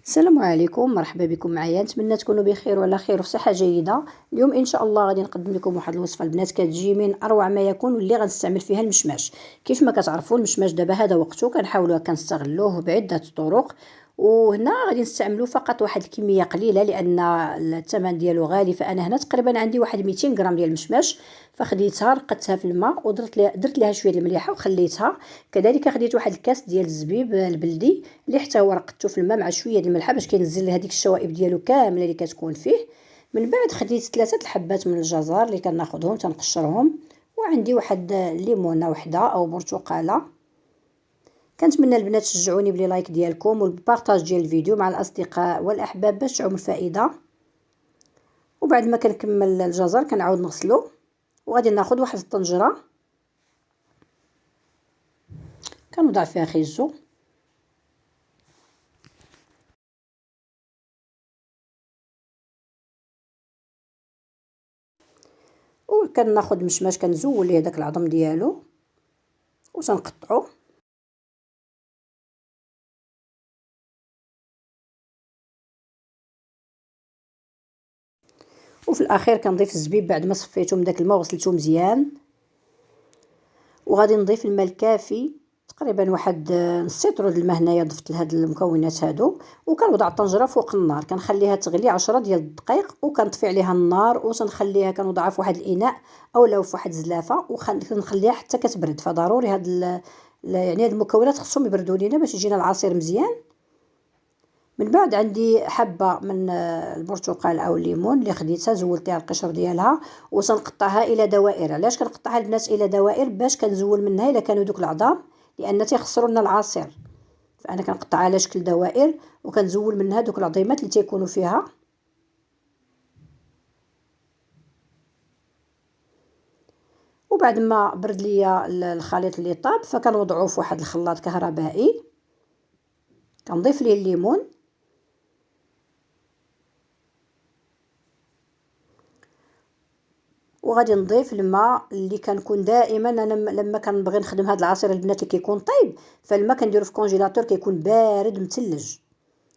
السلام عليكم، مرحبا بكم معايا. نتمنى تكونوا بخير وعلى خير وفي صحه جيده. اليوم ان شاء الله غادي نقدم لكم واحد الوصفه البنات كتجي من اروع ما يكون، واللي غنستعمل فيها المشماش. كيف ما كتعرفوا المشماش دابا هذا وقته كنحاولوا كنستغلوه بعده طرق. وهنا غادي نستعملوا فقط واحد الكميه قليله لان الثمن ديالو غالي. فانا هنا تقريبا عندي واحد 200 غرام ديال المشماش، فخديتها رقدتها في الماء درت لها شويه المليحه وخليتها. كذلك خديت واحد الكاس ديال الزبيب البلدي اللي حتى هو رقدته في الماء مع شويه د الملحه باش كينزل هذيك الشوائب ديالو كامله اللي كتكون فيه. من بعد خديت 3 الحبات من الجزر اللي كناخذهم تنقشرهم، وعندي واحد ليمونه وحده او برتقاله. كنتمنى البنات تشجعوني بلي لايك ديالكم والبارطاج ديال الفيديو مع الاصدقاء والاحباب باش تعم الفائده. وبعد ما كنكمل الجزر كنعاود نغسلو، وغادي ناخذ واحد الطنجره كنوضع فيها خيزو، وكناخذ مشماش كنزول ليه داك العظم ديالو وتنقطعو. وفي الاخير كنضيف الزبيب بعد ما صفيته من داك الماء وغسلته مزيان. وغادي نضيف الماء الكافي، تقريبا واحد نص لتر د الماء. هنايا ضفت لهاد المكونات هادو وكنوضع الطنجره فوق النار، كنخليها تغلي 10 ديال الدقائق وكنطفي عليها النار وتنخليها كنوضعها في واحد الاناء اولا في واحد الزلافه وكنخليها حتى كتبرد. فضروري يعني هاد المكونات خصهم يبردوا لينا باش يجينا العصير مزيان. من بعد عندي حبه من البرتقال او الليمون اللي خديتها زولتها القشر ديالها وتنقطعها الى دوائر. علاش كنقطعها البنات الى دوائر؟ باش كنزول منها الا كانوا دوك العظام لان تيخسروا لنا العصير. فانا كنقطعها على شكل دوائر وكنزول منها دوك العظيمات اللي تيكونوا فيها. وبعد ما برد ليا الخليط اللي طاب فكنوضعوه في واحد الخلاط كهربائي، كنضيف ليه الليمون وغادي نضيف الماء اللي كنكون دائما انا لما كنبغي نخدم هذا العصير البنات اللي كيكون طيب، فالماء كنديرو في كونجيلاتور كيكون بارد مثلج.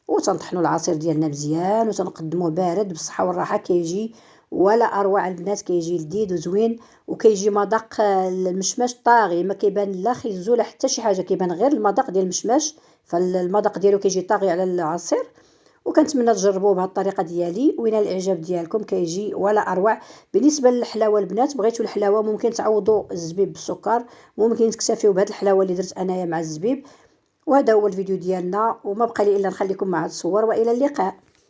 وتنطحنوا العصير ديالنا مزيان وتنقدموه بارد بالصحه والراحه. كيجي ولا اروع البنات، كيجي لذيذ وزوين وكيجي مذاق المشماش طاغي، ما كيبان لا خيزو لا حتى شي حاجه، كيبان غير المذاق ديال المشماش. فالمذاق ديالو كيجي طاغي على العصير. وكنتمنى تجربوه بهذه الطريقه ديالي وينال الاعجاب ديالكم، كيجي ولا اروع. بالنسبه للحلاوه البنات، بغيتوا الحلاوه ممكن تعوضوا الزبيب بالسكر، ممكن تكتفيوا بهذه الحلاوه اللي درت انايا مع الزبيب. وهذا هو الفيديو ديالنا، وما بقى لي الا نخليكم مع الصور والى اللقاء.